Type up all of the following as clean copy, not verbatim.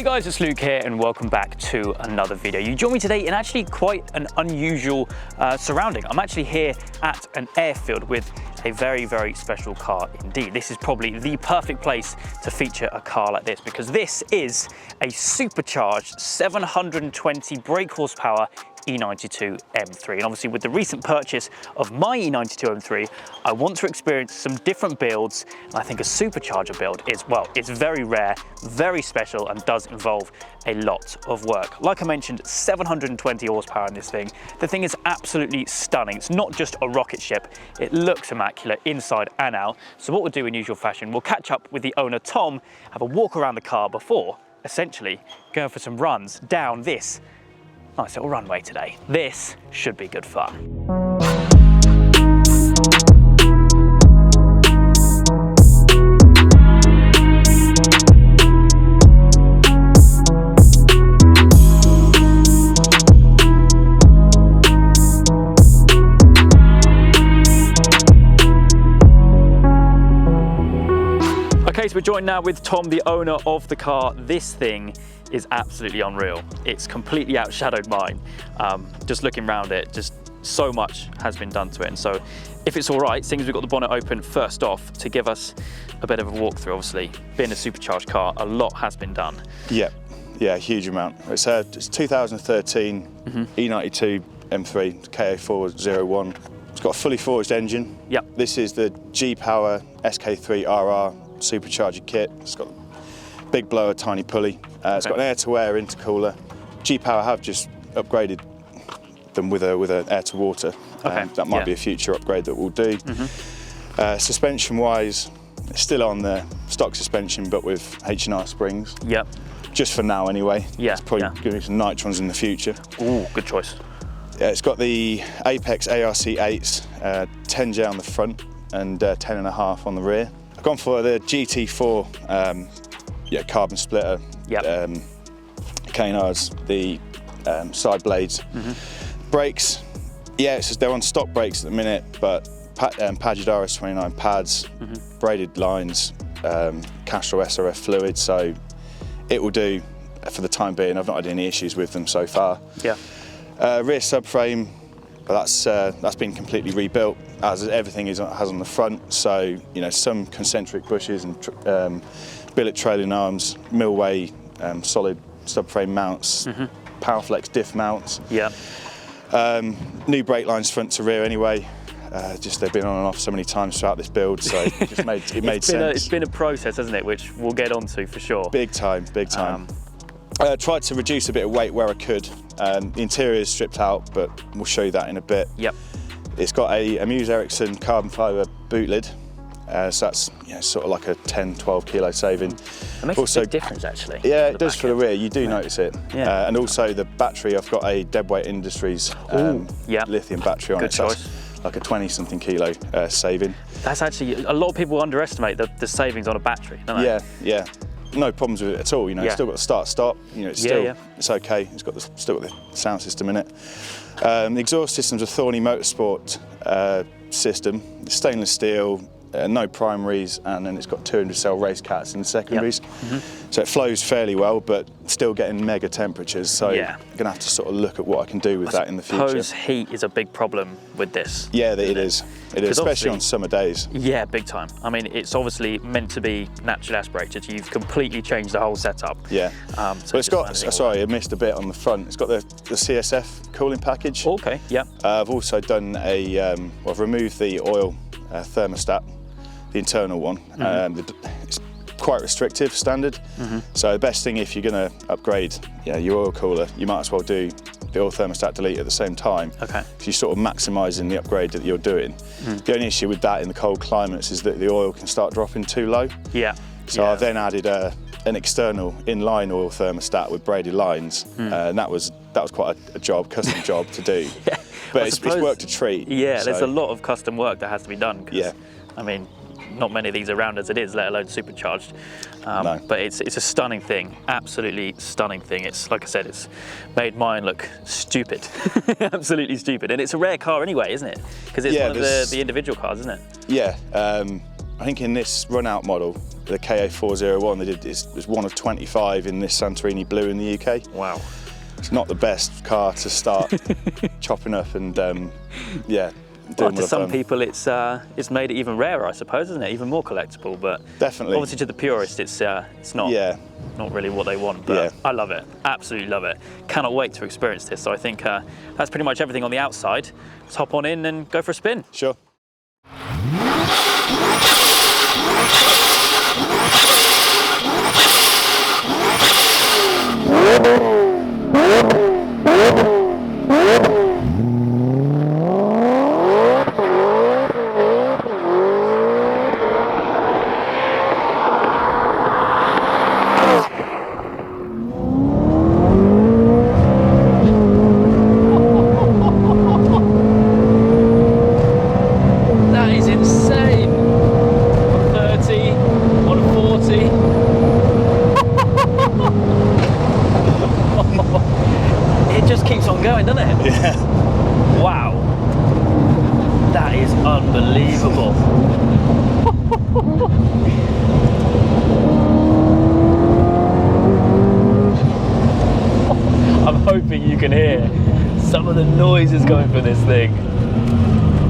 Hey guys, it's Luke here and welcome back to another video. You join me today in actually quite an unusual surrounding. I'm actually here at an airfield with a very, very special car indeed. This is probably the perfect place to feature a car like this because this is a supercharged 720 brake horsepower E92 M3. And obviously with the recent purchase of my E92 M3, I want to experience some different builds. And I think a supercharger build is, well, it's very rare, very special, and does involve a lot of work. Like I mentioned, 720 horsepower in this thing. The thing is absolutely stunning. It's not just a rocket ship. It looks immaculate inside and out. So what we'll do in usual fashion, we'll catch up with the owner, Tom, have a walk around the car before essentially going for some runs down this nice little runway today. This should be good fun. Okay, so we're joined now with Tom, the owner of the car. This thing is absolutely unreal. It's completely outshadowed mine. Just looking around it, just so much has been done to it. And so if it's all right, seeing as we've got the bonnet open first off to give us a bit of a walkthrough, obviously being a supercharged car, a lot has been done. Yeah, a huge amount. It's 2013 E92 M3 KA401. It's got a fully forged engine. Yep. This is the G-Power SK3RR supercharger kit. It's got big blower, tiny pulley. It's got an air-to-air intercooler. G-Power have just upgraded them with an air-to-water. That might be a future upgrade that we'll do. Suspension-wise, it's still on the stock suspension, but with H&R springs. Yep. Just for now, anyway. Yeah. It's probably going to be some nitrons in the future. Ooh, good choice. Yeah, it's got the Apex ARC8s, 10J on the front and 10.5 on the rear. I've gone for the GT4 carbon splitter, canards, the side blades. Brakes, they're on stock brakes at the minute, but Pagid RS29 pads, braided lines, Castrol SRF fluid, so it will do for the time being. I've not had any issues with them so far. Yeah. Rear subframe, that's been completely rebuilt, as everything has on the front. So some concentric bushes and billet trailing arms, Millway solid subframe mounts, Powerflex diff mounts. Yeah. New brake lines front to rear anyway. Just they've been on and off so many times throughout this build, so it just made sense. It's been a process, hasn't it? Which we'll get onto for sure. Big time. Tried to reduce a bit of weight where I could. The interior is stripped out, but we'll show you that in a bit. Yep. It's got a Muse Ericsson carbon fibre boot lid, so that's sort of like a 10-12 kilo saving. It makes also a big difference actually. Yeah, it does for the rear. You do notice it. Yeah. And also the battery, I've got a Deadweight Industries lithium battery on it. So that's like a 20-something kilo saving. That's actually, a lot of people underestimate the savings on a battery, don't they? Yeah. No problems with it at all. It's still got the start-stop. It's still it's okay. It's got still got the sound system in it. The exhaust system's a Thorny Motorsport system. It's stainless steel, no primaries, and then it's got 200-cell race cats in the secondaries. So it flows fairly well, but still getting mega temperatures. So you're gonna have to sort of look at what I can do with that in the future. I suppose heat is a big problem with this. Yeah, it is. It is, especially on summer days. Yeah, big time. I mean, it's obviously meant to be naturally aspirated. You've completely changed the whole setup. Yeah. So it's got, sorry, I missed a bit on the front. It's got the CSF cooling package. Okay, yeah. I've also done I've removed the oil thermostat, the internal one. It's quite restrictive standard. So the best thing, if you're going to upgrade your oil cooler, you might as well do the oil thermostat delete at the same time. Okay. If you're sort of maximising the upgrade that you're doing. The only issue with that in the cold climates is that the oil can start dropping too low. Yeah. So I've then added an external inline oil thermostat with braided lines, and that was quite a custom job to do. But it's worked a treat. Yeah, so there's a lot of custom work that has to be done. Yeah. I mean, not many of these around as it is, let alone supercharged. No. But it's a stunning thing, absolutely stunning thing. It's, like I said, it's made mine look stupid, absolutely stupid. And it's a rare car anyway, isn't it? Because it's one of the individual cars, isn't it? Yeah, I think in this run-out model, the KA401. They did it's one of 25 in this Santorini blue in the UK. Wow. It's not the best car to start chopping up and yeah. Well, to some people, it's made it even rarer, I suppose, isn't it? Even more collectible. But definitely, obviously, to the purist, it's not. Yeah. Not really what they want. But yeah. I love it. Absolutely love it. Cannot wait to experience this. So I think that's pretty much everything on the outside. Let's hop on in and go for a spin. Sure. Unbelievable. I'm hoping you can hear some of the noises going from this thing.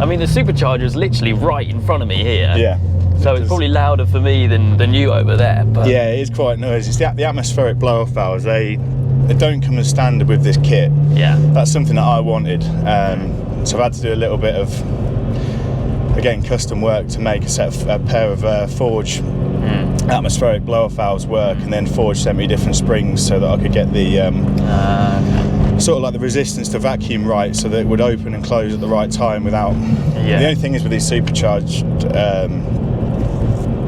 I mean, the supercharger is literally right in front of me here. Yeah. So it's probably louder for me than you over there. But yeah, it is quite noisy. It's the atmospheric blow-off valves. They don't come as standard with this kit. Yeah. That's something that I wanted. So I've had to do a little bit of, again, custom work to make a pair of Forge atmospheric blow-off valves work, and then Forge sent me different springs so that I could get the sort of like the resistance to vacuum right, so that it would open and close at the right time without. Yeah. The only thing is with these supercharged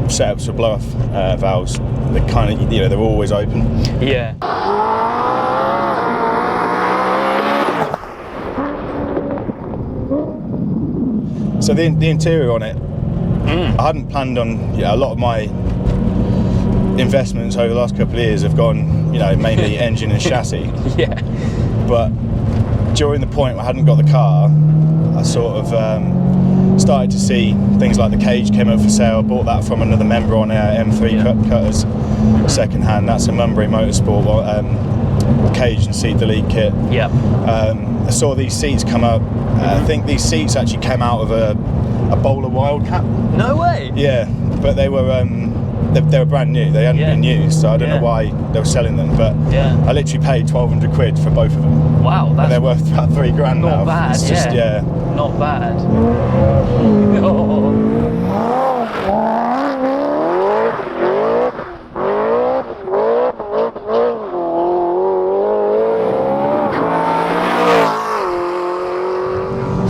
setups for blow-off valves, they kind of, you know, they're always open. Yeah. So the interior on it, I hadn't planned on, you know, a lot of my investments over the last couple of years have gone, you know, mainly engine and chassis. Yeah. But during the point where I hadn't got the car, I sort of started to see things like the cage came up for sale. I bought that from another member on our M3 cutters, second hand. That's a Munbury Motorsport cage and seat delete kit. Yeah. I saw these seats come up. I think these seats actually came out of a Bowler Wildcat. No way. Yeah, but they were brand new. They hadn't been used, so I don't know why they were selling them. But I literally paid 1,200 quid for both of them. Wow, that's, and they're worth about £3 now. Not bad. It's just, not bad.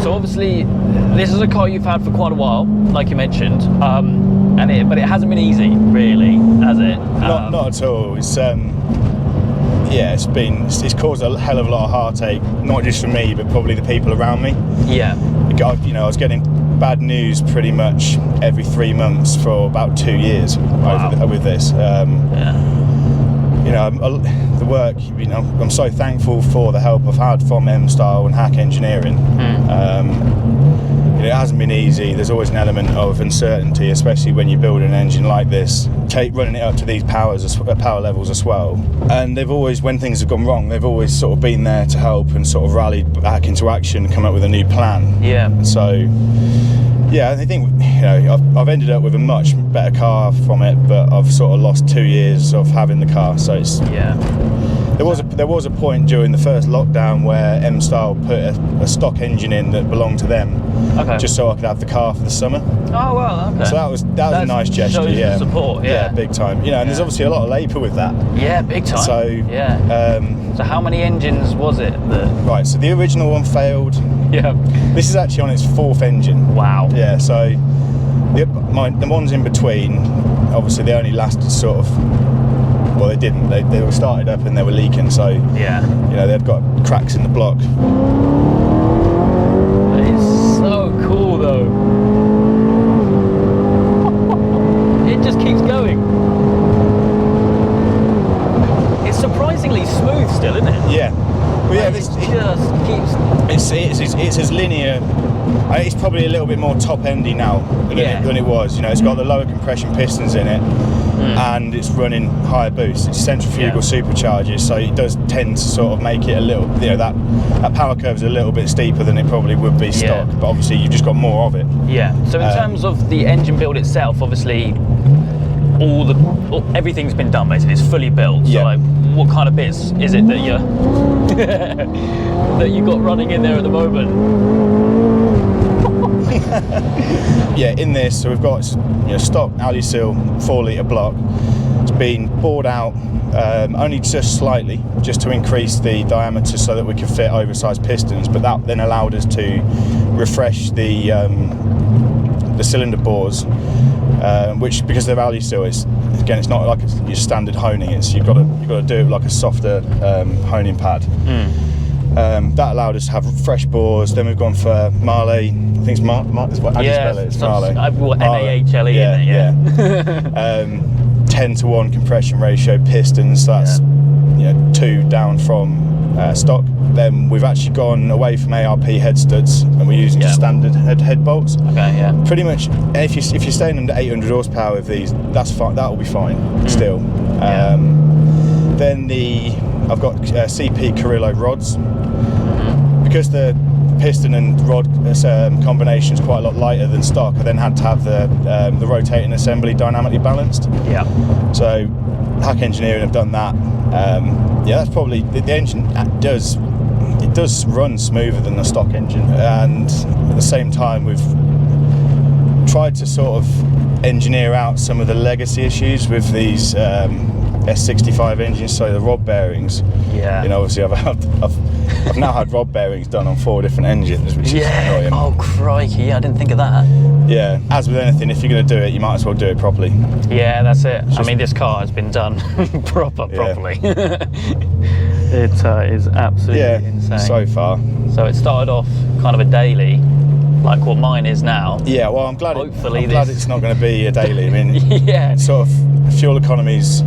So obviously, this is a car you've had for quite a while, like you mentioned, but it hasn't been easy, really, has it? Not at all. It's it's caused a hell of a lot of heartache, not just for me, but probably the people around me. Yeah. You know, I was getting bad news pretty much every 3 months for about 2 years with this. You know, the work, you know, I'm so thankful for the help I've had from M-Style and Hack Engineering. You know, it hasn't been easy. There's always an element of uncertainty, especially when you build an engine like this, running it up to these power levels as well. And they've always, when things have gone wrong, they've always sort of been there to help and sort of rallied back into action and come up with a new plan. Yeah. So, yeah, I think, you know, I've ended up with a much better car from it, but I've sort of lost 2 years of having the car. So it's there was a point during the first lockdown where M-Style put a stock engine in that belonged to them, just so I could have the car for the summer. Oh well, okay. So that was a nice gesture. Shows support. Yeah, big time. You know, and there's obviously a lot of labour with that. Yeah, big time. So so how many engines was it that? Right. So the original one failed. Yeah. This is actually on its 4th engine. Wow. Yeah. So the ones in between, obviously they only lasted sort of. Well, they didn't. They were started up and they were leaking. So you know, they've got cracks in the block. That is so cool, though. It just keeps going. It's surprisingly smooth still, isn't it? Yeah. Well, yeah. It just keeps. It's as linear. I It's probably a little bit more top-endy now than it was. You know, it's got the lower compression pistons in it, and it's running higher boost. It's centrifugal superchargers, so it does tend to sort of make it a little, you know, that power curve is a little bit steeper than it probably would be stock, but obviously you've just got more of it. Yeah. So in terms of the engine build itself, obviously everything's been done basically. It's fully built. So like, what kind of bits is it that you that you got running in there at the moment? Yeah, in this, so we've got stock Alusil 4-litre block. It's been bored out only just slightly, just to increase the diameter so that we can fit oversized pistons. But that then allowed us to refresh the cylinder bores, which, because they're Alusil, it's not like your standard honing. You've got to do it like a softer honing pad. That allowed us to have fresh bores. Then we've gone for Marle. I think it's Marle. How do you spell it? It's Marle. Mahle. Yeah. 10-to-1 compression ratio pistons. So that's 2 down from stock. Then we've actually gone away from ARP head studs, and we're using just standard head bolts. Okay. Yeah. Pretty much, if you're staying under 800 horsepower with these, that's fine. That'll be fine still. Then I've got CP Carrillo rods. Because the piston and rod combination is quite a lot lighter than stock, I then had to have the rotating assembly dynamically balanced. Yeah. So Hack Engineering have done that. That's probably the engine does run smoother than the stock engine, and at the same time we've tried to sort of engineer out some of the legacy issues with these S65 engines, so the rod bearings. Yeah. Obviously I've now had rod bearings done on 4 different engines, which is annoying. Oh crikey, I didn't think of that. Yeah, as with anything, if you're going to do it, you might as well do it properly. Yeah, that's it. I mean, this car has been done properly. It is absolutely insane. So far. So it started off kind of a daily, like what mine is now. Yeah, well, I'm glad it's not going to be a daily. I mean, sort of fuel economies.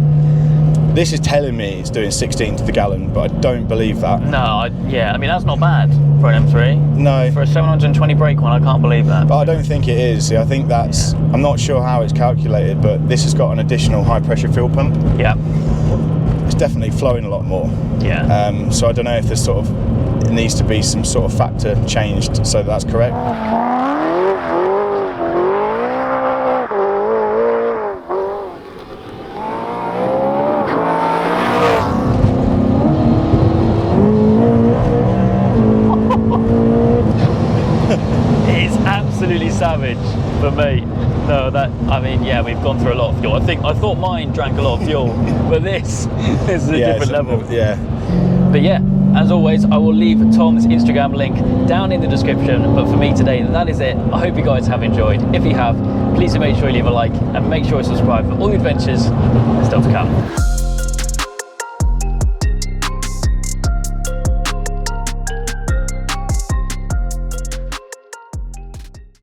This is telling me it's doing 16 to the gallon, but I don't believe that. No, I mean, that's not bad for an M3. No. For a 720 brake one, I can't believe that. But I don't think it is. I think that's, I'm not sure how it's calculated, but this has got an additional high pressure fuel pump. Yeah. It's definitely flowing a lot more. Yeah. So I don't know if there's it needs to be some sort of factor changed so that's correct. Absolutely savage, but mate, no, we've gone through a lot of fuel. I thought mine drank a lot of fuel, but this is a different level. Yeah. But yeah, as always, I will leave Tom's Instagram link down in the description. But for me today, that is it. I hope you guys have enjoyed. If you have, please make sure you leave a like and make sure you subscribe for all the adventures still to come.